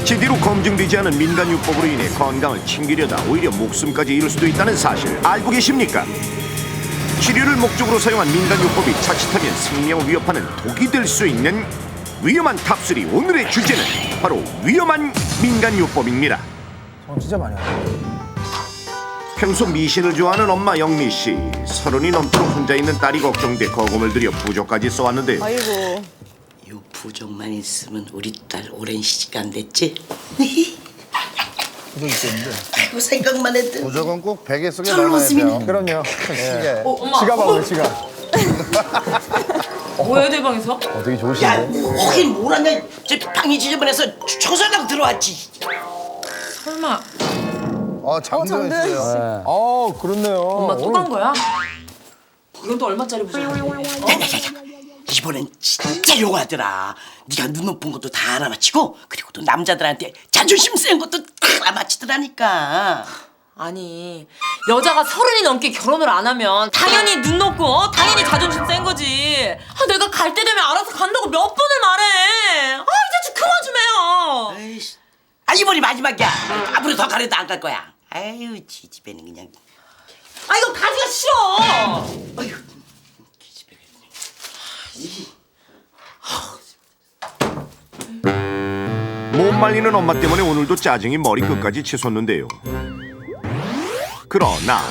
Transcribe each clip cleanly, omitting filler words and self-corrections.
제대로 검증되지 않은 민간요법으로 인해 건강을 챙기려다 오히려 목숨까지 잃을 수도 있다는 사실 알고 계십니까? 치료를 목적으로 사용한 민간요법이 자칫하면 생명을 위협하는 독이 될 수 있는 위험한 탑3. 오늘의 주제는 바로 위험한 민간요법입니다. 진짜 많이 하네. 평소 미신을 좋아하는 엄마 영미씨, 30이 넘도록 혼자 있는 딸이 걱정돼 거금을 들여 부적까지 써왔는데요. 아이고. 요 부적만 있으면 우리 딸 오랜 시간 됐지? 부적 있겠는데. 아이고 생각만 해도 부적은 꼭 베개 속에 저런 넣어놔야 웃음이네. 돼요. 그럼요. 시계. 엄마. 지갑하고 지갑. 뭐야 대방에서? 되게 야 좋으신데. 거긴 뭘 하냐. 저 방이 지저분해서 청소하려고 들어왔지. 설마 장도연 씨요. 그렇네요. 엄마 또 간 거야? 이건 또 얼마짜리 부적이야? 이번엔 진짜 용하더라. 네가 눈 높은 것도 다 알아맞히고 그리고 또 남자들한테 자존심 센 것도 다 알아맞히더라니까. 아니 여자가 30이 넘게 결혼을 안 하면 당연히 눈 높고 당연히 자존심 센 거지. 내가 갈 때 되면 알아서 간다고 몇 번을 말해. 이제 좀 그만 좀 해요. 에이씨. 이번이 마지막이야. 앞으로 더 가려도 안 갈 거야. 아유 지집애는 그냥. 이거 가기가 싫어. 아유 못 말리는 엄마 때문에 오늘도 짜증이 머리끝까지 치솟는데요. 그러나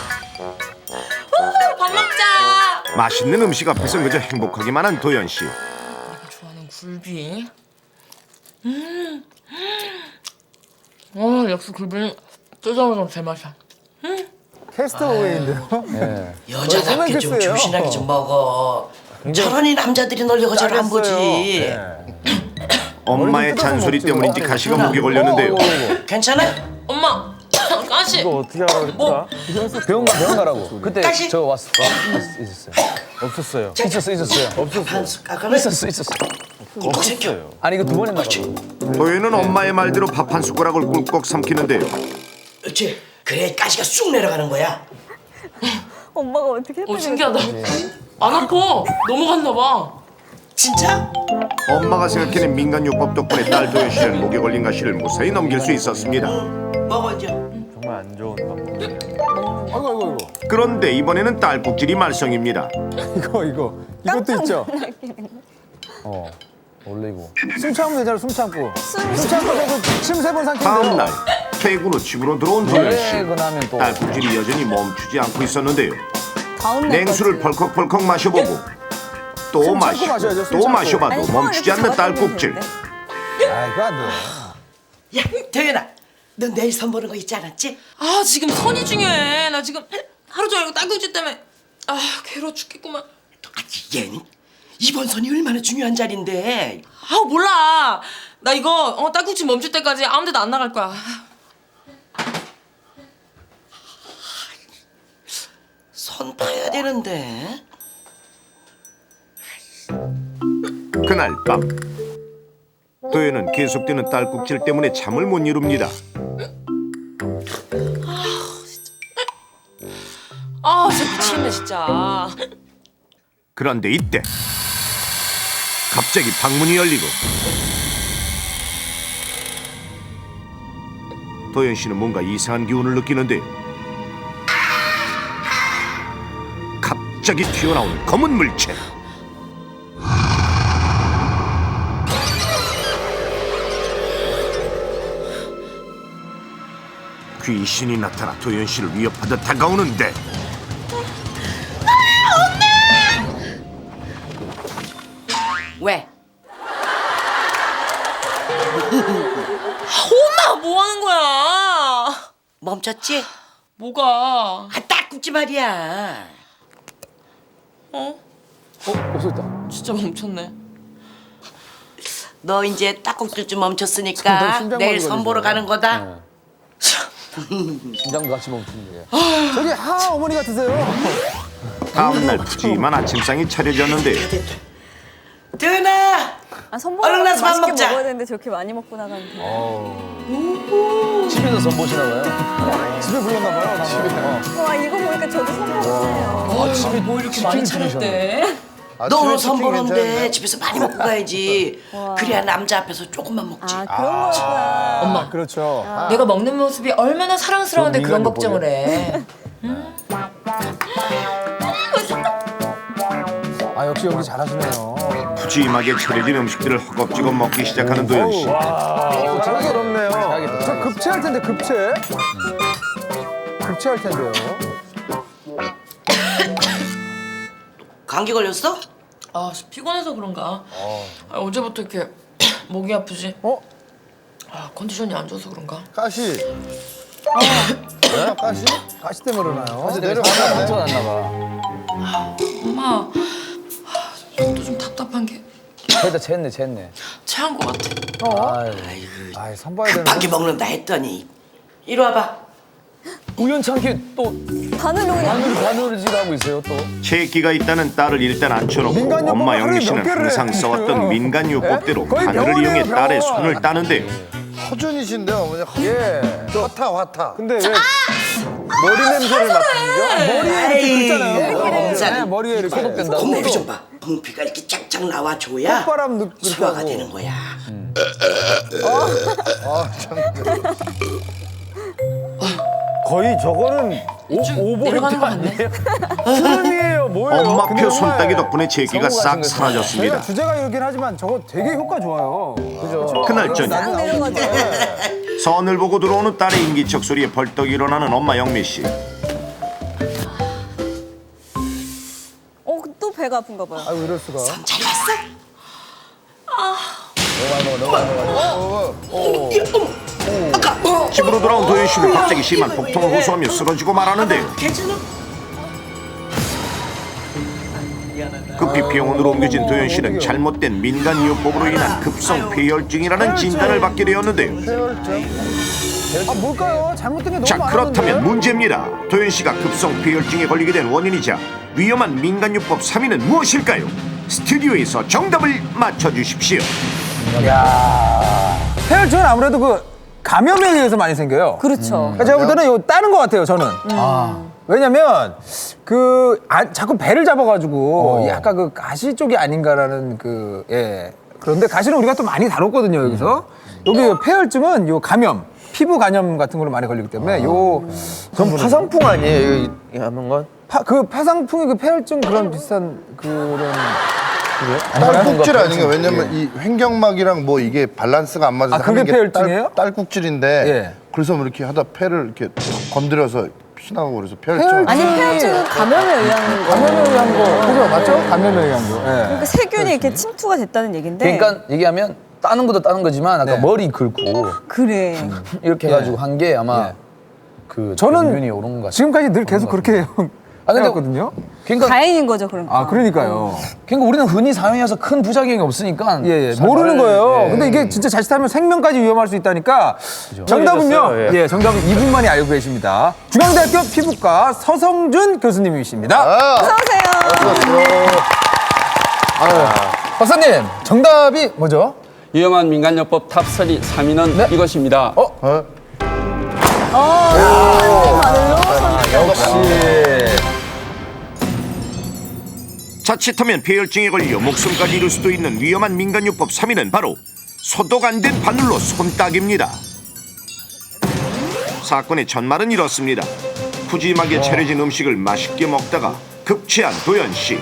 밥 먹자. 맛있는 음식 앞에서 그저 행복하기만 한 도연씨. 내가 좋아하는 굴비. 역시 굴비는 뜯어먹으면 제맛이야. 캐스터웨이인데요. 여자답게 좀 소맥 조신하게 좀 먹어. 저런이 남자들이 널 여자를 안 보지. 엄마의 잔소리 때문인지 가시가 목에 걸렸는데요. 괜찮아? 엄마, 가시. 이거 어떻게 하라고 그랬더라? 병원 가라고. 그때 다시? 저 있었어요. 없었어요. 있었어요. 한 숟가락을 없었어요. 아니 이거 두 번 했나 봐. 도연은 엄마의 말대로 밥 한 숟가락을 꿀꺽 삼키는데요. 그렇지. 그래 가시가 쑥 내려가는 거야. 엄마가 어떻게 했다고 신기하다. 안 아파. 넘어갔나 봐. 진짜? 엄마가 생각해낸 민간요법 덕분에 딸 도연 씨는 목에 걸린 가시를 무사히 넘길 수 있었습니다. 먹어 이제. 정말 안 좋은 방법이에요. 아이고. 그런데 이번에는 딸 꼭질이 말썽입니다. 이것도 있죠. 원래 이거. 숨 참으면 되잖아. 숨 참고 침 3번 삼키면 다음 날 퇴근 후 집으로 들어온 도연 씨. 퇴근하면 또 딸 꼭질이 여전히 멈추지 않고 있었는데요. 다음 냉수를 벌컥벌컥 마셔보고 또 숨 참고 마시고 마셔야죠, 숨 또 참고. 마셔봐도 멈추지 않는 딸 꼭질. 이거 안 돼. 야 도연아, 너 내일 선 보는 거 있지 않았지? 지금 선이 중요해. 나 지금 하루 종일 딸꾹질 때문에 괴로워 죽겠구만. 얘는 이번 선이 얼마나 중요한 자리인데. 몰라. 나 이거 딸꾹질 멈출 때까지 아무 데도 안 나갈 거야. 선 봐야 되는데. 그날 밤 도연은 계속되는 딸 꼭질 때문에 잠을 못 이룹니다. 진짜 미치겠네 진짜. 그런데 이때 갑자기 방문이 열리고 도연 씨는 뭔가 이상한 기운을 느끼는데요. 갑자기 튀어나온 검은 물체. 귀신이 나타나 도연 씨를 위협하듯 다가오는데 왜? 엄마 뭐 하는 거야? 멈췄지? 뭐가? 딱국지 말이야. 없어졌다. 진짜 멈췄네. 너 이제 딱국질 좀 너 멈췄으니까 심장 내일 마비 선 보러 걸리잖아. 가는 거다. 심장도 같이 멈추는 게. 저기 어머니가 드세요. 다음날 푸짐한 아침상이 차려졌는데요. 도연아, 선보 얼른 나서 밥 맛있게 먹자. 먹어야 되는데 저렇게 많이 먹고 나가는데. 집에서 선 보시나 봐요. 집에 불렀나 봐요. 집에. 와 이거 보니까 저도 선보고 싶네요. 집에 뭐 이렇게 많이 차렸대? 너 치킨 선보는데 괜찮은데? 집에서 많이 먹고 가야지. 그래야 남자 앞에서 조금만 먹지. 아 그런 거였구나. 엄마, 그렇죠. 내가 먹는 모습이 얼마나 사랑스러운데 그런 걱정을 해. 아 역시 연기 잘하시네요. 푸짐하게 차려진 음식들을 허겁지겁 먹기 시작하는 도현 씨. 저게 어렵네요. 저 급체할 텐데 급체. 급체할 텐데요. 감기 걸렸어? 아, 피곤해서 그런가? 아, 어제부터 이렇게 목이 아프지? 어? 아, 컨디션이 안 좋아서 그런가? 가시. 뭐야 가시? 가시 때문에 그러나요? 가시 내려가네. 났나 봐. 엄마, 또 좀 답답한 게 거기다 쟀네. 체한 것 같아. 아이 선봐야 되는. 급하게 먹는다 했더니 이리 와봐. 우연찮게 또 바늘용이 바늘질하고 있어요 또. 체기가 있다는 딸을 일단 앉혀놓고 민간요법을 엄마 하루에 영미 씨는 몇 개를 항상 해요? 써왔던 민간요법대로 거의 바늘을 병원이에요, 이용해 딸의 병원. 손을 따는데요. 허준이신데 어머니. 예. 화타. 근데 왜 머리 냄새를 맡는죠? 머리에 이렇게 긁잖아요. 네, 머리에 이렇게 소독된다고. 콧노피 좀 봐. 콧노피가 이렇게 쫙쫙 나와줘야 콧바람 이렇게 소화가 하고. 되는 거야. 아 참. 거의 저거는 내려가는 거 아니에요? 수능이에요 뭐예요? 엄마표 근데 손따기 정말 덕분에 제기가 싹 저희가 사라졌습니다. 주제가 이렇긴 하지만 저거 되게 효과 좋아요. 그죠? 그날 저녁 딱 내려가죠. 선을 보고 들어오는 딸의 인기척 소리에 벌떡 일어나는 엄마 영미 씨. 또 배가 아픈가 봐요. 아유 이럴 수가. 잘 갔어? 집으로 돌아온 도현 씨는 갑자기 심한 복통을 호소하며 쓰러지고 말하는데요. 괜찮아? 급히 병원으로 옮겨진 도현 씨는 잘못된 민간요법으로 인한 급성 폐혈증이라는 진단을 받게 되었는데요. 아 뭘까요? 잘못된 게 너무 자, 많았는데. 그렇다면 문제입니다. 도현 씨가 급성 폐혈증에 걸리게 된 원인이자 위험한 민간요법 3위는 무엇일까요? 스튜디오에서 정답을 맞춰주십시오. 폐혈증은 아무래도 그 감염에 의해서 많이 생겨요. 그렇죠. 그러니까 제가 볼 때는 이거 따는 것 같아요, 저는. 왜냐면 자꾸 배를 잡아가지고 약간 그 가시 쪽이 아닌가라는 그런데 가시는 우리가 또 많이 다뤘거든요, 여기서. 여기 폐혈증은 요 감염, 피부 감염 같은 걸로 많이 걸리기 때문에 전 파상풍 아니에요? 이거 하는 건? 파상풍이 그 폐혈증 그런 비슷한 그런. 딸꾹질 아닌가? 왜냐면 이 횡격막이랑 뭐 이게 밸런스가 안 맞아서 아, 그게 하는 게 폐혈증이에요? 딸꾹질인데 예. 그래서 뭐 이렇게 하다 폐를 이렇게 건드려서 피나고 그래서 폐혈증. 폐혈증. 아니 폐혈증은 감염에 의한 거. 감염에 의한 거. 그죠? 맞죠? 감염에 의한 거. 예. 그러니까 세균이 이렇게 침투가 됐다는 얘긴데. 그러니까 얘기하면 따는 것도 따는 거지만 아까 네. 머리 긁고 그래. 이렇게 해가지고 한 게 아마 예. 그 저는 병균이 오른 것 같아요. 지금까지 늘 계속 그렇게 해왔거든요. 그러니까, 다행인 거죠 그러니까. 그러니까요. 그러니까 우리는 흔히 사용해서 큰 부작용이 없으니까 예, 잘 모르는 거예요. 예. 근데 이게 진짜 자칫하면 생명까지 위험할 수 있다니까. 정답은요. 모르겠어요, 예. 정답은 이분만이 알고 계십니다. 중앙대학교 피부과 서성준 교수님이십니다. 어서 오세요. 박사님, 정답이 뭐죠? 위험한 민간요법 탑 3위는 이것입니다. 자칫하면 폐혈증에 걸려 목숨까지 잃을 수도 있는 위험한 민간요법 3위는 바로 소독 안 된 바늘로 손따기입니다. 사건의 전말은 이렇습니다. 푸짐하게 차려진 음식을 맛있게 먹다가 급체한 도현 씨.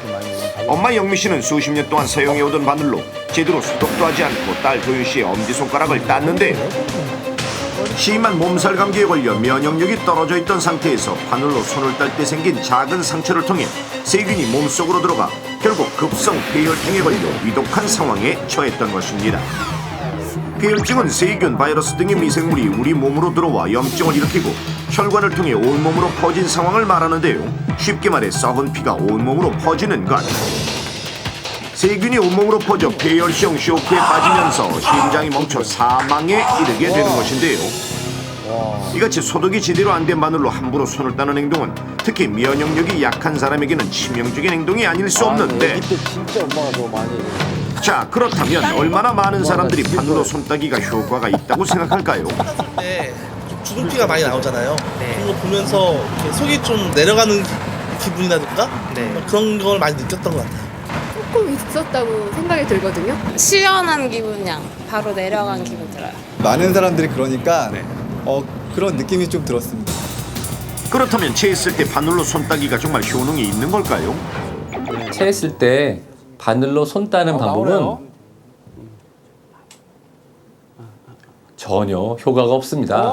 엄마 영미 씨는 수십 년 동안 사용해오던 바늘로 제대로 소독도 하지 않고 딸 도현 씨의 엄지손가락을 땄는데 심한 몸살 감기에 걸려 면역력이 떨어져 있던 상태에서 바늘로 손을 딸 때 생긴 작은 상처를 통해 세균이 몸속으로 들어가 결국 급성 폐혈증에 걸려 위독한 상황에 처했던 것입니다. 폐혈증은 세균, 바이러스 등의 미생물이 우리 몸으로 들어와 염증을 일으키고 혈관을 통해 온몸으로 퍼진 상황을 말하는데요. 쉽게 말해 썩은 피가 온몸으로 퍼지는 것. 세균이 온몸으로 퍼져 폐혈성 쇼크에 빠지면서 심장이 멈춰 사망에 이르게 되는 것인데요. 이같이 소독이 제대로 안 된 바늘로 함부로 손을 따는 행동은 특히 면역력이 약한 사람에게는 치명적인 행동이 아닐 수 없는데 자, 그렇다면 얼마나 많은 사람들이 바늘로 손따기가 효과가 있다고 생각할까요? 네, 좀 주근피가 많이 나오잖아요. 그런 거 보면서 이렇게 속이 좀 내려가는 기분이라든가 그런 걸 많이 느꼈던 것 같아요. 조금 있었다고 생각이 들거든요. 시원한 기분이랑 바로 내려간 기분 들어요. 많은 사람들이 그러니까 그런 느낌이 좀 들었습니다. 그렇다면 체했을 때 바늘로 손 따기가 정말 효능이 있는 걸까요? 체했을 때 바늘로 손 따는 방법은 나오네요. 전혀 효과가 없습니다.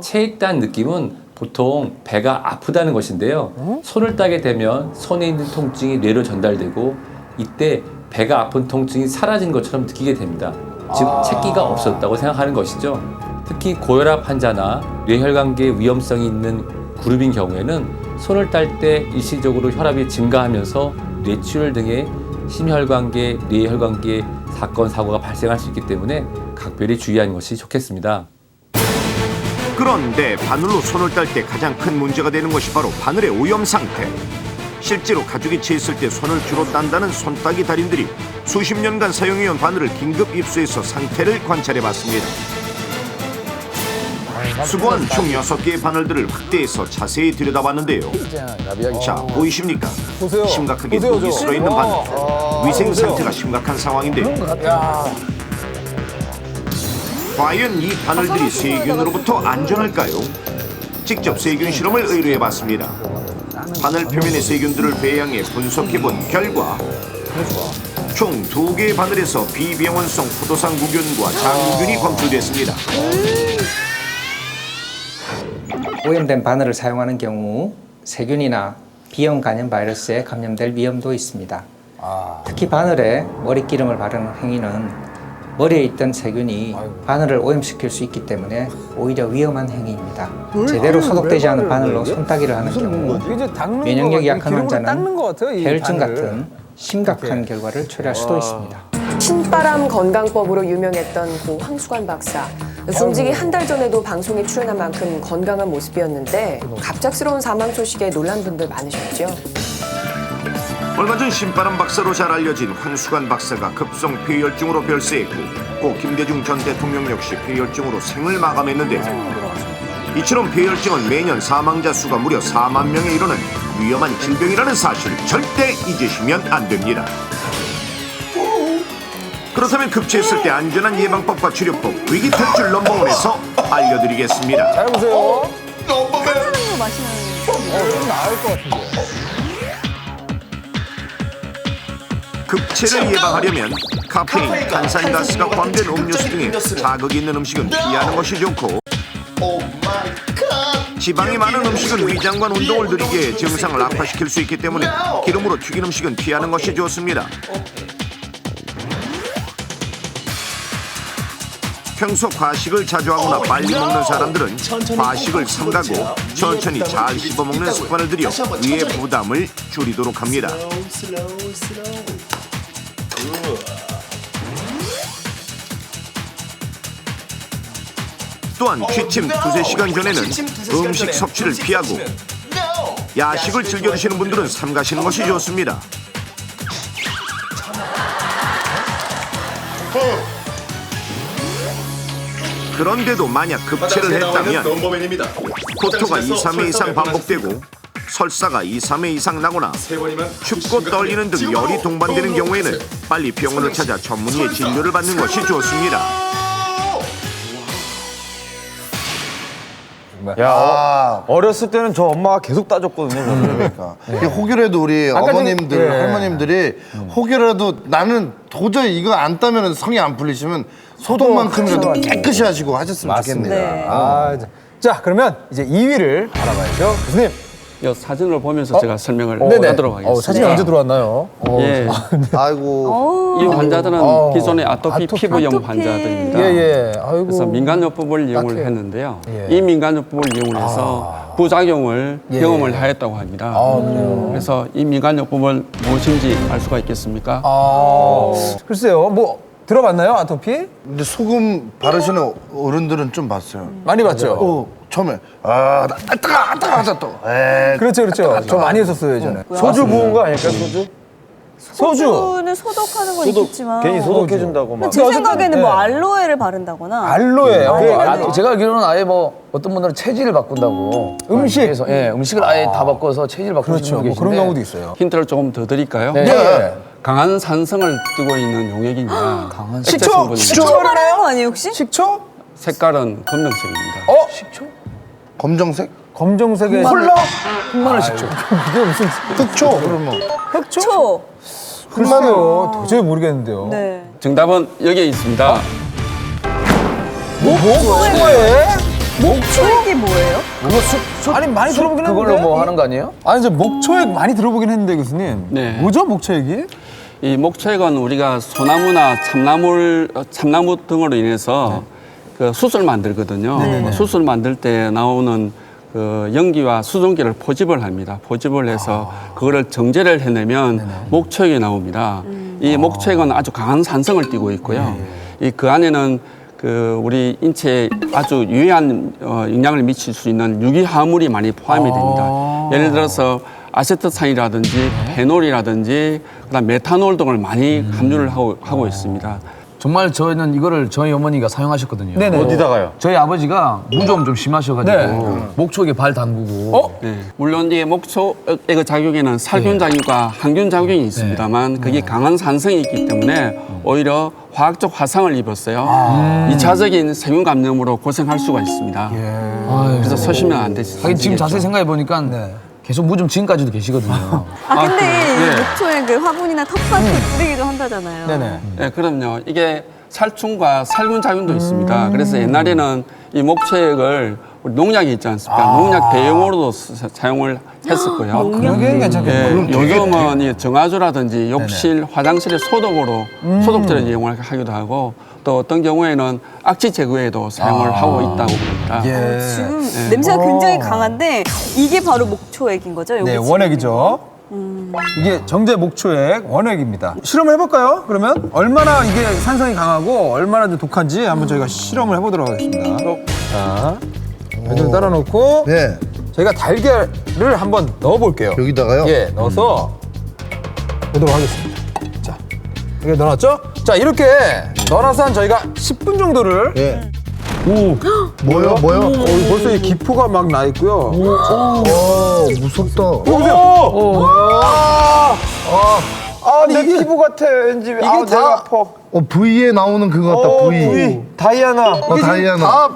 체했다는 느낌은 보통 배가 아프다는 것인데요. 손을 따게 되면 손에 있는 통증이 뇌로 전달되고 이때 배가 아픈 통증이 사라진 것처럼 느끼게 됩니다. 즉 체기가 없었다고 생각하는 것이죠. 특히 고혈압 환자나 뇌혈관계 위험성이 있는 그룹인 경우에는 손을 딸 때 일시적으로 혈압이 증가하면서 뇌출혈 등의 심혈관계, 뇌혈관계 사건, 사고가 발생할 수 있기 때문에 각별히 주의하는 것이 좋겠습니다. 그런데 바늘로 손을 딸 때 가장 큰 문제가 되는 것이 바로 바늘의 오염 상태. 실제로 가죽이 채있을 때 손을 주로 딴다는 손따기 달인들이 수십 년간 사용해온 바늘을 긴급 입수해서 상태를 관찰해봤습니다. 수거한 총 6개의 바늘들을 확대해서 자세히 들여다봤는데요. 자, 보이십니까? 보세요. 심각하게 보세요, 녹이 저. 슬어있는 바늘. 위생 보세요. 상태가 심각한 상황인데요. 야, 과연 이 바늘들이 세균으로부터 안전할까요? 직접 세균 실험을 의뢰해봤습니다. 바늘 표면의 세균들을 배양해 분석해본 결과 총 2개의 바늘에서 비병원성 포도상 구균과 장균이 검출됐습니다. 오염된 바늘을 사용하는 경우 세균이나 비형 간염 바이러스에 감염될 위험도 있습니다. 특히 바늘에 머리기름을 바르는 행위는 머리에 있던 세균이 바늘을 오염시킬 수 있기 때문에 오히려 위험한 행위입니다. 제대로 소독되지 않은 바늘로 손따기를 하는 경우 이제 닦는 면역력이 거 약한 같아요. 기름으로 닦는 환자는 것 같아요, 이 폐혈증 바늘을. 같은 심각한 결과를 초래할 수도 있습니다. 신바람 건강법으로 유명했던 고 황수관 박사. 숨지기 한 달 전에도 방송에 출연한 만큼 건강한 모습이었는데 갑작스러운 사망 소식에 놀란 분들 많으셨죠. 얼마 전 신바람 박사로 잘 알려진 황수관 박사가 급성 폐혈증으로 별세했고 고 김대중 전 대통령 역시 폐혈증으로 생을 마감했는데 이처럼 폐혈증은 매년 사망자 수가 무려 4만 명에 이르는 위험한 질병이라는 사실을 절대 잊으시면 안 됩니다. 그렇다면 급체했을 때 안전한 예방법과 치료법 위기 탈출 넘버원에서 알려드리겠습니다. 잘 보세요. 탄산음료 마시는 좀 나을 것 같은데. 급체를 예방하려면 카페인, 탄산가스가 포함된 음료수 등에 자극이 있는 음식은 피하는 것이 좋고 지방이 많은 음식은 위장관 운동을 느리게 증상을 악화시킬 수 있기 때문에 기름으로 튀긴 음식은 피하는 것이 좋습니다. 평소 과식을 자주 하거나 빨리 먹는 사람들은 과식을 삼가고 천천히 잘 씹어먹는 습관을 들여 위의 부담을 줄이도록 합니다. 또한 취침 2-3시간 전에는 음식 섭취를 피하고 야식을 즐겨 드시는 분들은 삼가시는 것이 좋습니다. 그런데도 만약 급체를 했다면 고토가 2-3회 이상 반복되고 설사가 2-3회 이상 나거나 춥고 떨리는 등 열이 동반되는 경우에는 빨리 병원을 찾아 전문의의 진료를 받는 것이 좋습니다. 야, 어렸을 때는 저 엄마가 계속 따줬거든요. 그러니까 혹여라도 우리 어머님들, 할머님들이 혹여라도 나는 도저히 이거 안 따면 성이 안 풀리시면 소독만큼이라도 깨끗이 하시고 하셨으면 좋겠네요. 네. 자, 그러면 이제 2위를 알아봐야죠. 교수님. 이 사진을 보면서 제가 설명을 네네. 하도록 하겠습니다. 사진이 언제 들어왔나요? 예. 아이고. 이 환자들은 기존의 아토피 피부염 환자들입니다. 예. 아이고. 그래서 민간요법을 이용을 딱해요. 했는데요. 예. 이 민간요법을 이용을 해서 부작용을 경험을 하였다고 합니다. 그래서 이 민간요법은 무엇인지 알 수가 있겠습니까? 글쎄요, 뭐 들어봤나요, 아토피? 근데 소금 바르시는 어른들은 좀 봤어요. 많이 봤죠. 처음에 따가 또. 그렇죠. 저 많이 했었어요 예전에. 소주 부은 거 아닐까, 소주? 소주는 소독하는 건 있겠지만 괜히 소독해준다고 막. 제 생각에는 뭐 알로에를 바른다거나 알로에. 제가 알기로는 아예 뭐 어떤 분들은 체질을 바꾼다고 음식. 음식을 아예 다 바꿔서 체질 바꾸는 그렇죠. 뭐 그런 경우도 있어요. 힌트를 조금 더 드릴까요? 네. 강한 산성을 띠고 있는 용액입니다. 식초? 식초 말하는 거 아니에요 혹시? 식초? 색깔은 검정색입니다. 식초? 검정색? 검정색의 콜라? 흑마늘 식초. 그게 무슨 흑초? 그러면 흑초. 글쎄요. 도저히 모르겠는데요. 네. 정답은 여기에 있습니다. 목초에? 목초액이 뭐예요? 아니 많이 들어보긴 했는데. 그걸로 뭐 하는 거 아니에요? 아니 저 목초액 많이 들어보긴 했는데 교수님. 네. 뭐죠 목초액이? 이 목초액은 우리가 소나무나 참나무 등으로 인해서 그 숯을 만들거든요. 숯을 만들 때 나오는 그 연기와 수증기를 포집을 합니다. 포집을 해서 그거를 정제를 해내면 목초액이 나옵니다. 이 목초액은 아주 강한 산성을 띠고 있고요. 이 그 안에는 그 우리 인체에 아주 유해한 영향을 미칠 수 있는 유기화합물이 많이 포함이 됩니다. 예를 들어서 아세트산이라든지 페놀이라든지 그다음 메탄올 등을 많이 함유를 하고 있습니다. 정말 저희는 이거를 저희 어머니가 사용하셨거든요. 네네. 어디다가요? 저희 아버지가 무좀 좀 심하셔가지고 네. 목초에 발 담그고 네. 물론 이 목초액의 작용에는 살균 작용과 항균 작용이 있습니다만 그게 강한 산성이 있기 때문에 오히려 화학적 화상을 입었어요. 2차적인 세균 감염으로 고생할 수가 있습니다. 그래서 서시면 안 되시죠. 하긴 지금 자세히 생각해 보니까 계속 무좀 지금까지도 계시거든요. 근데 네. 이 목초액 그 화분이나 텃밭에 뿌리기도 한다잖아요. 네네. 네, 그럼요. 이게 살충과 살균 작용도 있습니다. 그래서 옛날에는 이 목초액을 우리 농약이 있지 않습니까? 농약 대용으로도 사용을 했었고요. 그게 괜찮겠네요. 요즘은 이 정화조라든지 욕실, 화장실의 소독으로 소독제를 이용을 하기도 하고 또 어떤 경우에는 악취 제거에도 사용을 하고 있다고 봅니다. 지금 냄새가 굉장히 강한데 이게 바로 목초액인 거죠? 여기 네, 지금? 원액이죠. 이게 정제 목초액 원액입니다. 실험을 해볼까요? 그러면 얼마나 이게 산성이 강하고 얼마나 독한지 한번 저희가 실험을 해보도록 하겠습니다. 자, 배를 따라 놓고 네. 저희가 달걀을 한번 넣어볼게요. 여기다가요? 예, 넣어서 보도록 하겠습니다. 자, 이렇게 넣어놨죠? 자, 이렇게 넣어놔서 저희가 10분 정도를 예. 오, 뭐요? 벌써 이 기포가 막 나 있고요. 오, 무섭다. 보세요. 내 피부 같아. 왠지 이게 다 내가 아파. V에 나오는 그거 같다. V. 다이아나. 이게 다이아나. 다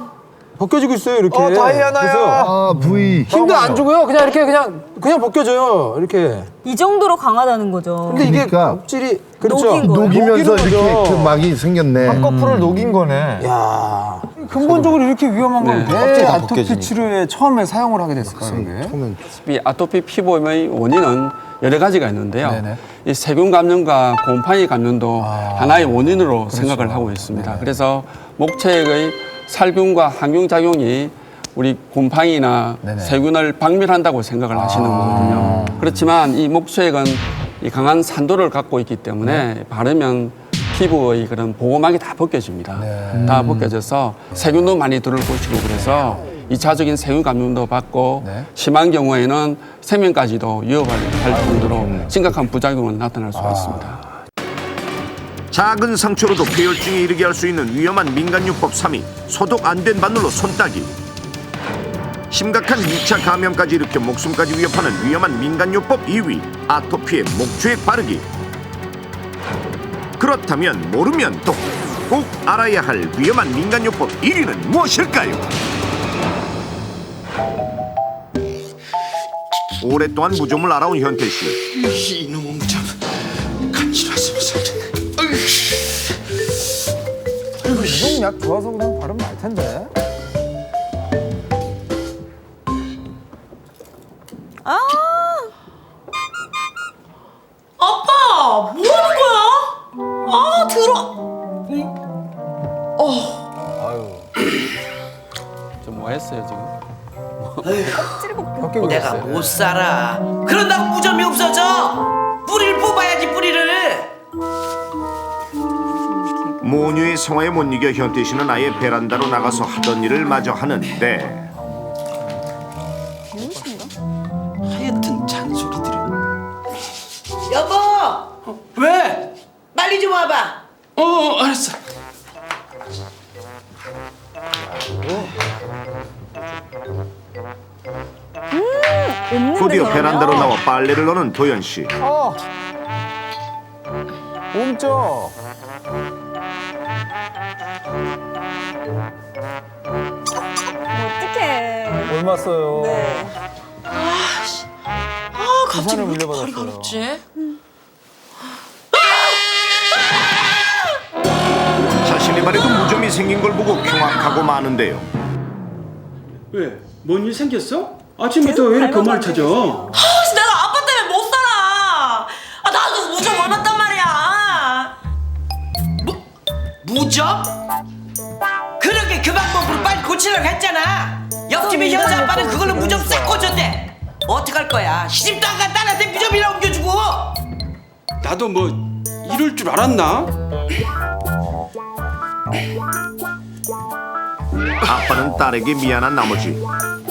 벗겨지고 있어요, 이렇게. 다이아나야. V. 힘도 안 주고요. 그냥 이렇게 그냥 벗겨져요. 이렇게. 이 정도로 강하다는 거죠. 근데 이게 그러니까 껍질이 그렇죠. 녹인 거예요. 녹이면서 녹이는 이렇게 거죠. 그 막이 생겼네. 한꺼풀을 녹인 거네. 야, 근본적으로 이렇게 위험한 걸 왜 아토피 치료에 처음에 사용을 하게 됐을까요, 이게? 이 아토피 피부염의 원인은 여러 가지가 있는데요. 네네. 이 세균 감염과 곰팡이 감염도 하나의 원인으로 생각을 하고 있습니다. 그래서 목초액의 살균과 항균 작용이 우리 곰팡이나 세균을 박멸한다고 생각을 하시는 거거든요. 그렇지만 이 목초액은 이 강한 산도를 갖고 있기 때문에 바르면 피부의 그런 보호막이 다 벗겨집니다. 다 벗겨져서 세균도 많이 들을 것이고 그래서 2차적인 세균 감염도 받고 심한 경우에는 생명까지도 위협할 정도로 심각한 부작용은 나타날 수가 있습니다. 작은 상처로도 폐혈증에 이르게 할 수 있는 위험한 민간요법 3위 소독 안 된 바늘로 손 따기. 심각한 2차 감염까지 일으켜 목숨까지 위협하는 위험한 민간요법 2위 아토피에 목초액 바르기. 그렇다면 모르면 또 꼭 알아야 할 위험한 민간요법 1위는 무엇일까요? 오랫동안 무좀을 알아온 현태씨. 이놈 참 간지러워서 이种약 좋아서 그냥 바르면 알 텐데. 아빠, 뭐 하는 거야? 들어. 좀 뭐 했어요, 지금? 내가 못 살아. 그런다고 무좀이 없어져. 뿌리를 뽑아야지 뿌리를. 모녀의 성화에 못 이겨 현태씨는 아예 베란다로 나가서 하던 일을 마저 하는데 하여튼 잔소리들은. 여보. 왜? 빨리 좀 와봐. 알았어. 없는데 드디어 그러면? 베란다로 나와 빨래를 넣는 도연씨. 몸쪄. 어떡해. 얼마 써요? 네. 갑자기 왜 이렇게 물려받았어요. 발이 가렵지? 자신의 발에도 무좀이 생긴 걸 보고 경악하고 마는데요. 왜? 뭔 일 생겼어? 아침부터 왜 이렇게 그 말 찾아? 내가 아빠 때문에 못 살아. 나도 무좀 얼마단 말이야. 무적? 그러게 그 방법으로 빨리 고치라고 했잖아. 옆집에 여자 아빠는 그걸로 무좀 싹 고쳤대. 어떡할 거야? 시집도 안 간 딸한테 무좀이나 옮겨주고. 나도 뭐 이럴 줄 알았나? 아빠는 딸에게 미안한 나머지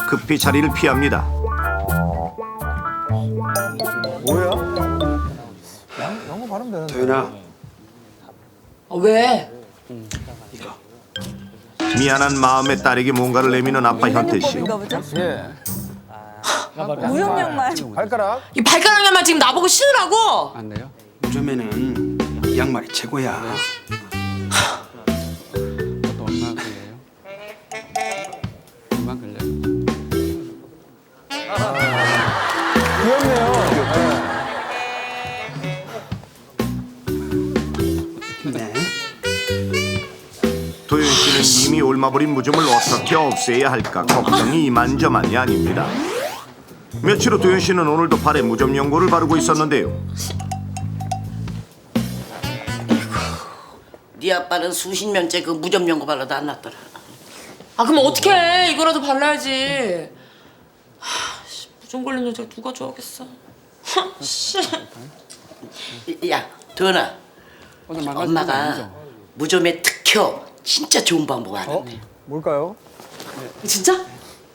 급히 자리를 피합니다. 뭐야? 영어 발음 되는데. 도윤아. 왜? 미안한 마음에 딸에게 뭔가를 내미는 아빠 현태 씨. 예. 무용양말. 발가락. 이 발가락 양말 지금 나보고 신으라고? 안 돼요? 요즘에는 이 양말이 최고야. 또 얼마 걸려요? 얼마 걸려요? 귀엽네요. 네. 도윤 씨는 이미 옮아버린 무좀을 어떻게 없애야 할까 걱정이 이만저만이 아닙니다. 며칠 후 도윤 씨는 오늘도 발에 무좀 연고를 바르고 있었는데요. 네 아빠는 수십 년째 그 무좀 연고 발라도 안 났더라. 그럼 어떡해. 이거라도 발라야지. 무좀 걸린 여자가 누가 좋아하겠어. 야, 도연아. 엄마가 무좀의 특효 진짜 좋은 방법 알았네. 뭘까요? 진짜?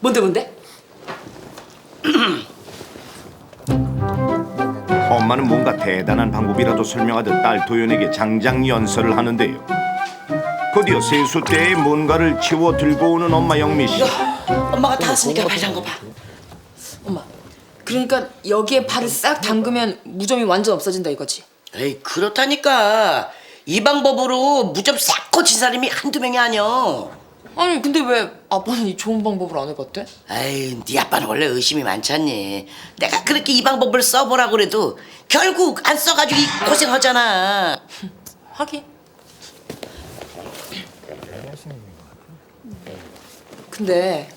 뭔데? 엄마는 뭔가 대단한 방법이라도 설명하듯 딸 도윤에게 장장연설을 하는데요. 곧이어 세숫대에 뭔가를 치워 들고 오는 엄마 영미 씨. 엄마가 다 왔으니까 빨리 담궈 봐. 엄마, 그러니까 여기에 발을 싹 담그면 무좀이 완전 없어진다 이거지? 에이, 그렇다니까. 이 방법으로 무좀 싹 고친 사람이 한두 명이 아니야. 아니 근데 왜 아빠는 이 좋은 방법을 안 해봤대? 에이, 네 아빠는 원래 의심이 많잖니. 내가 그렇게 이 방법을 써보라고 그래도 결국 안 써가지고 이 고생하잖아. 하긴. 근데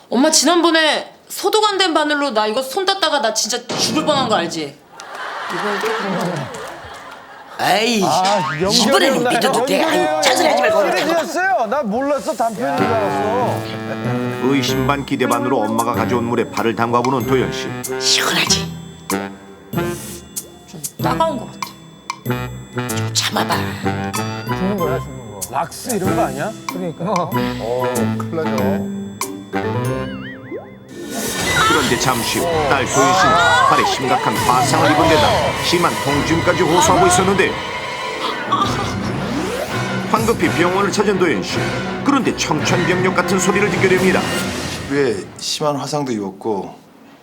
엄마 지난번에 소독 안 된 바늘로 나 이거 손 땄다가 나 진짜 죽을 뻔한 거 알지? 이번엔 또 그런 거. 에이, 이번에는 믿어도 돼. 아이, 잔소리하지 말고. 쓰레기였어요. 나 몰랐어. 단편인 줄 알았어. 의심 반 기대 반으로 엄마가 가져온 물에 발을 담가보는 도연 씨. 시원하지? 좀 따가운 거 같아. 좀 참아봐. 죽는 거야, 죽는 거. 락스 이런 거 아니야? 그러니까. 큰일 나죠. 그런데 잠시 후 딸 도연 씨는 발에 심각한 화상을 입은 데다 심한 통증까지 호소하고 있었는데 황급히 병원을 찾은 도연 씨. 그런데 청천벽력 같은 소리를 듣게 됩니다. 피부에 심한 화상도 입었고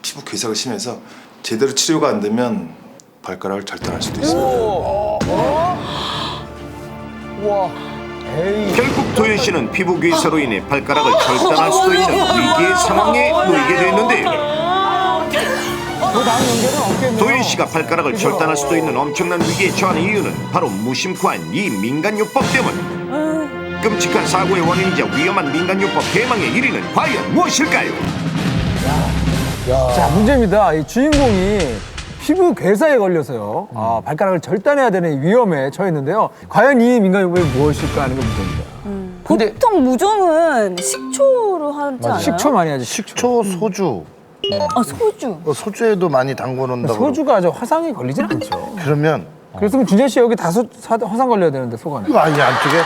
피부 괴사가 심해서 제대로 치료가 안 되면 발가락을 절단할 수도 있습니다. 우와. 결국 도연 씨는 피부 괴사로 인해 발가락을 절단할 수도 있는 위기의 상황에 놓이게 됐는데요. 도연 씨가 발가락을 절단할 수도 있는 엄청난 위기에 처한 이유는 바로 무심코한 이 민간요법 때문. 끔찍한 사고의 원인이자 위험한 민간요법 대망의 1위는 과연 무엇일까요? 자, 문제입니다. 이 주인공이 피부 괴사에 걸려서요. 발가락을 절단해야 되는 위험에 처했는데요. 과연 이 민간요법이 무엇일까 하는 게 문제입니다. 보통 무좀은 식초로 하지 않아요? 식초 많이 하지. 식초, 소주. 소주. 소주에도 많이 담궈놓는다고. 소주가 아주 화상이 걸리진 않죠. 그러면 그랬으면 준재 씨 여기 다 화상 걸려야 되는데 속안에. 이거 아니 안쪽에?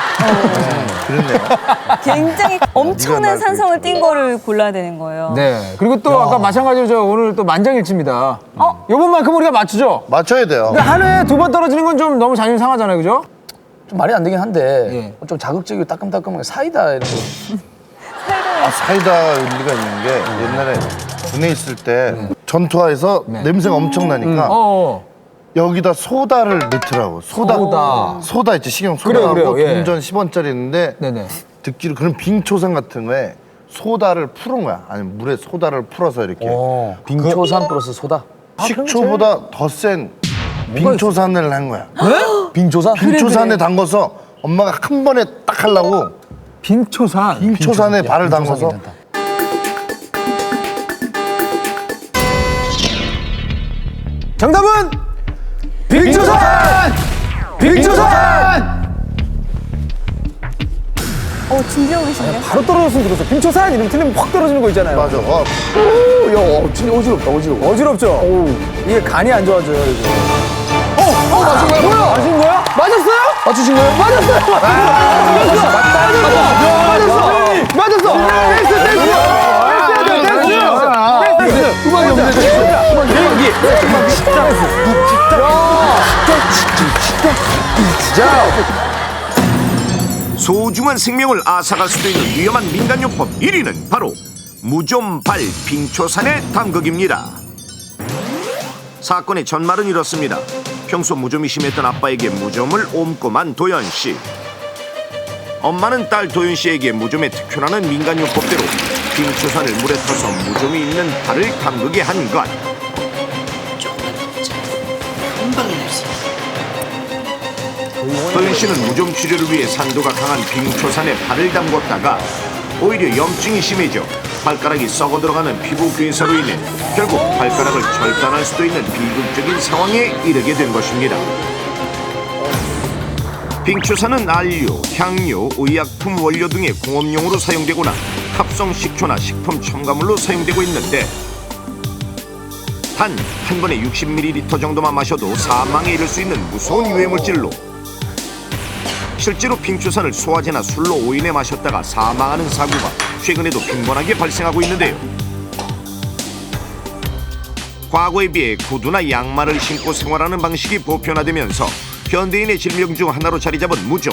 그렇네요. 굉장히 엄청난 산성을 띈 거를 골라야 되는 거예요. 네. 그리고 또 아까 마찬가지로 저 오늘 또 만장일치입니다. 요번만큼 우리가 맞추죠? 맞춰야 돼요. 근데 한 해에 2번 떨어지는 건 좀 너무 자존심 상하잖아요, 그죠? 좀 말이 안 되긴 한데 좀 자극적이고 따끔따끔하게 사이다 이런 거. 사이다 의미가 있는 게 옛날에 군에 있을 때 전투화에서 냄새가 엄청 나니까 여기다 소다를 넣더라고. 소다 있지, 식용 소다하고 그래요, 예. 동전 10원짜리 있는데 네네. 듣기로 그런 빙초산 같은 거에 소다를 풀은 거야. 아니면 물에 소다를 풀어서 이렇게. 빙초산 플러스 소다. 식초보다 더 센 빙초산을 한 거야. 빙초산? 빙초산에 담궈서 엄마가 한 번에 딱 하려고 빙초산에 발을 담궈서 정답은 빙초산! 빙초산! 준비하고 계시네요. 바로 떨어졌으면 좋겠어. 빙초산 이러면 틀리면 확 떨어지는 거 있잖아요. 맞아. 야, 진짜 어지럽다, 어지러워. 어지럽죠? 이게 간이 안 좋아져요, 이거. 맞은 거야? 뭐야? 맞은 거야? 맞았어요? 맞추신 거예요? 맞았어요! 맞았어! 댄스! 음악이 없네, 소중한 생명을 앗아갈 수도 있는 위험한 민간요법 1위는 바로 무좀발 빙초산의 담그기입니다. 사건의 전말은 이렇습니다. 평소 무좀이 심했던 아빠에게 무좀을 옮고만 도연씨. 엄마는 딸 도연씨에게 무좀에 특효라는 민간요법대로 빙초산을 물에 터서 무좀이 있는 발을 담그게 한 것. 한 방에 날 수 있어. 도연씨는 무좀 치료를 위해 산도가 강한 빙초산에 발을 담궜다가 오히려 염증이 심해져 발가락이 썩어 들어가는 피부 괴사로 인해 결국 발가락을 절단할 수도 있는 비극적인 상황에 이르게 된 것입니다. 빙초산은 안료, 향료, 의약품 원료 등의 공업용으로 사용되거나 합성 식초나 식품 첨가물로 사용되고 있는데 단 한 번에 60ml 정도만 마셔도 사망에 이를 수 있는 무서운 유해물질로 실제로 빙초산을 소화제나 술로 오인해 마셨다가 사망하는 사고가 최근에도 빈번하게 발생하고 있는데요. 과거에 비해 구두나 양말을 신고 생활하는 방식이 보편화되면서 현대인의 질병 중 하나로 자리 잡은 무좀.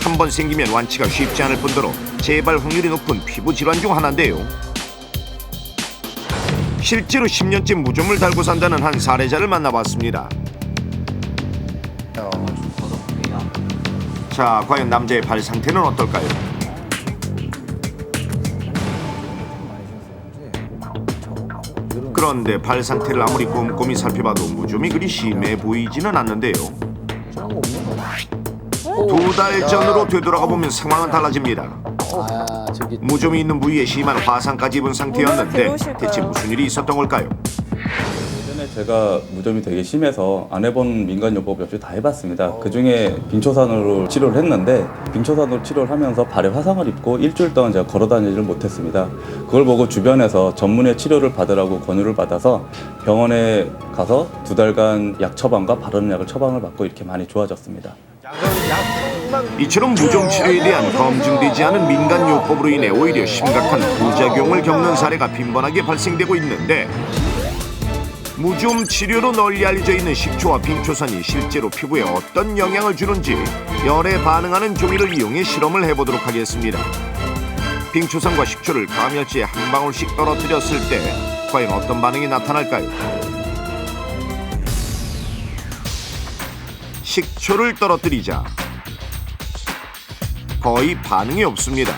한 번 생기면 완치가 쉽지 않을 뿐더러 재발 확률이 높은 피부 질환 중 하나인데요. 실제로 10년째 무좀을 달고 산다는 한 사례자를 만나봤습니다. 자, 과연 남자의 발 상태는 어떨까요? 그런데 발 상태를 아무리 꼼꼼히 살펴봐도 무좀이 그리 심해 보이지는 않는데요. 2달 전으로 되돌아가 보면 상황은 달라집니다. 무좀이 있는 부위에 심한 화상까지 입은 상태였는데 대체 무슨 일이 있었던 걸까요? 예전에 제가 무좀이 되게 심해서 안 해본 민간요법 몇 개 다 해봤습니다. 그중에 빙초산으로 치료를 했는데 빙초산으로 치료를 하면서 발에 화상을 입고 일주일 동안 제가 걸어다니지를 못했습니다. 그걸 보고 주변에서 전문의 치료를 받으라고 권유를 받아서 병원에 가서 2달간 약 처방과 바르는 약을 처방을 받고 이렇게 많이 좋아졌습니다. 이처럼 무좀 치료에 대한 검증되지 않은 민간요법으로 인해 오히려 심각한 부작용을 겪는 사례가 빈번하게 발생되고 있는데 무좀 치료로 널리 알려져 있는 식초와 빙초산이 실제로 피부에 어떤 영향을 주는지 열에 반응하는 종이를 이용해 실험을 해보도록 하겠습니다. 빙초산과 식초를 감열지에 한 방울씩 떨어뜨렸을 때 과연 어떤 반응이 나타날까요? 식초를 떨어뜨리자 거의 반응이 없습니다.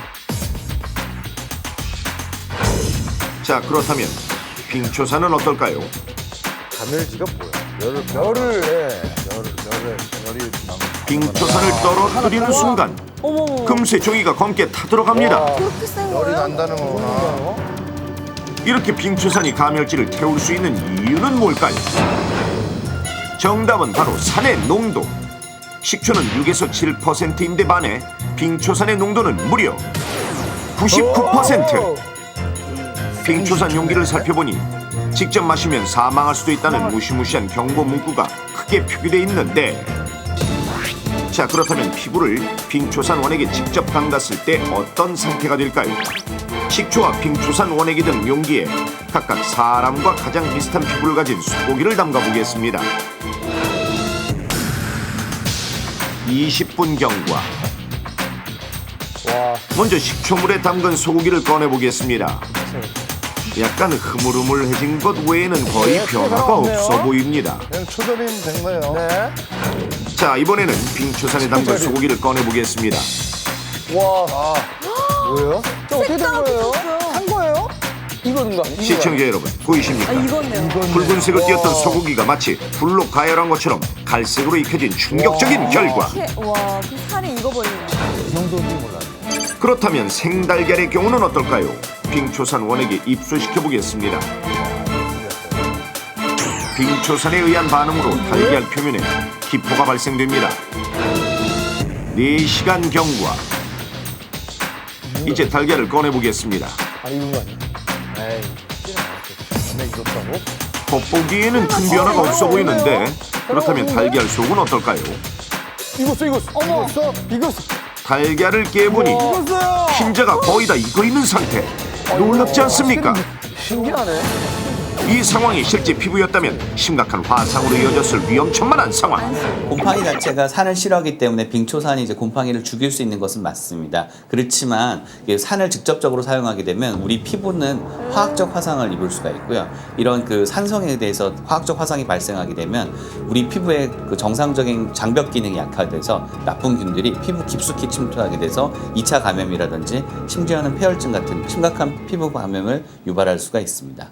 자, 그렇다면 빙초산은 어떨까요? 가멸지가 뭐야? 열이 빙초산을 떨어뜨리는 순간 금세 종이가 검게 타들어갑니다. 열이 난다는 거구나. 이렇게 빙초산이 가멸지를 태울 수 있는 이유는 뭘까요? 정답은 바로 산의 농도. 식초는 6에서 7%인데 반해 빙초산의 농도는 무려 99%. 빙초산 용기를 살펴보니 직접 마시면 사망할 수도 있다는 무시무시한 경고 문구가 크게 표기되어 있는데, 자, 그렇다면 피부를 빙초산 원액에 직접 담갔을 때 어떤 상태가 될까요? 식초와 빙초산 원액이 든 용기에 각각 사람과 가장 비슷한 피부를 가진 소고기를 담가 보겠습니다. 20분 경과. 먼저 식초물에 담근 소고기를 꺼내 보겠습니다. 약간 흐물흐물해진 것 외에는 거의 변화가 없어 보입니다. 그냥 초절임 된 거예요. 자, 이번에는 빙초산에 담근 소고기를 꺼내보겠습니다. 와. 뭐예요? 저 어떻게 된 거예요? 한 거예요? 이건가? 시청자 여러분, 보이십니까? 이거네요. 붉은색을 띄었던 소고기가 마치 불로 가열한 것처럼 갈색으로 익혀진 충격적인 결과. 와, 그 살이 익어버리네. 이 정도인지 몰랐네. 그렇다면 생달걀의 경우는 어떨까요? 빙초산 원액에 입수시켜 보겠습니다. 빙초산에 의한 반응으로 달걀 표면에 기포가 발생됩니다. 4시간 경과. 이제 달걀을 꺼내보겠습니다. 아, 익은 거 아니야? 에이, 안 익었다고? 겉보기에는 큰 변화가 없어 보이는데 그렇다면 달걀 속은 어떨까요? 익었어. 어머. 익었어. 달걀을 깨보니 익었어요. 흰자가 거의 다 익어있는 상태. 놀랍지 않습니까? 신기하네. 이 상황이 실제 피부였다면 심각한 화상으로 이어졌을 위험천만한 상황. 곰팡이 자체가 산을 싫어하기 때문에 빙초산이 이제 곰팡이를 죽일 수 있는 것은 맞습니다. 그렇지만 산을 직접적으로 사용하게 되면 우리 피부는 화학적 화상을 입을 수가 있고요. 이런 그 산성에 대해서 화학적 화상이 발생하게 되면 우리 피부의 그 정상적인 장벽 기능이 약화돼서 나쁜 균들이 피부 깊숙이 침투하게 돼서 2차 감염이라든지 심지어는 폐혈증 같은 심각한 피부 감염을 유발할 수가 있습니다.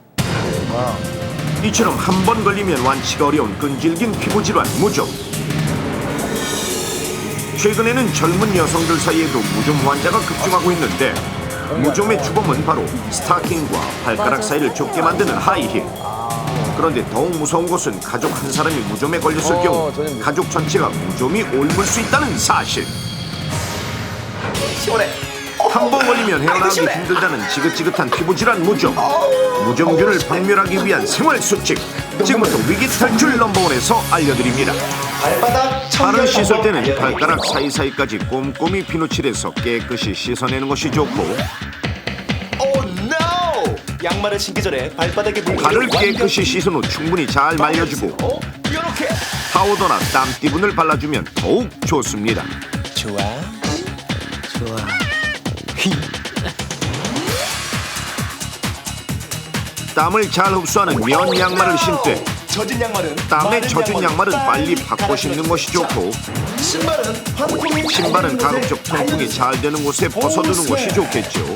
이처럼 한 번 걸리면 완치가 어려운 끈질긴 피부질환 무좀. 최근에는 젊은 여성들 사이에도 무좀 환자가 급증하고 있는데 무좀의 주범은 바로 스타킹과 발가락 사이를 좁게 만드는 하이힐. 그런데 더욱 무서운 것은 가족 한 사람이 무좀에 걸렸을 경우 가족 전체가 무좀이 옮을 수 있다는 사실. 한 번 걸리면 헤어나오기 힘들다는 지긋지긋한 피부질환 무좀. 무좀균을 박멸하기 위한 생활수칙. 지금부터 위기 탈출 넘버원에서 알려드립니다. 발을 씻을 때는 발가락 사이사이까지 꼼꼼히 비누칠해서 깨끗이 씻어내는 것이 좋고, 양말을 신기 전에 발바닥에 발을 깨끗이 씻은 후 충분히 잘 말려주고 파우더나 땀띠분을 발라주면 더욱 좋습니다. 좋아. 땀을 잘 흡수하는 면 양말을 신되 젖은 양말은 땀에 젖은 양말은 빨리 바꿔 신는 것이 좋고 신발은 가급적 통풍이 잘 되는 곳에 벗어두는 것이 좋겠죠.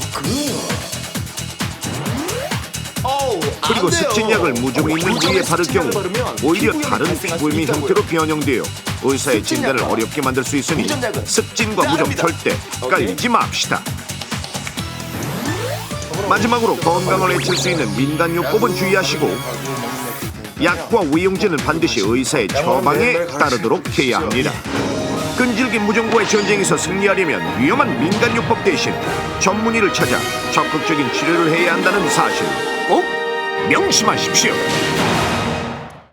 그리고 습진약을 무좀이 있는 부위에 바를 경우 오히려 다른 피부염이 형태로 변형되어 의사의 진단을 어렵게 만들 수 있으니 습진과 무좀 절대 헷갈리지 맙시다. 마지막으로 건강을 해칠 수 있는 민간요법은 주의하시고 약과 외용제는 반드시 의사의 처방에 따르도록 해야 합니다. 끈질긴 무좀과의 전쟁에서 승리하려면 위험한 민간요법 대신 전문의를 찾아 적극적인 치료를 해야 한다는 사실 꼭 명심하십시오.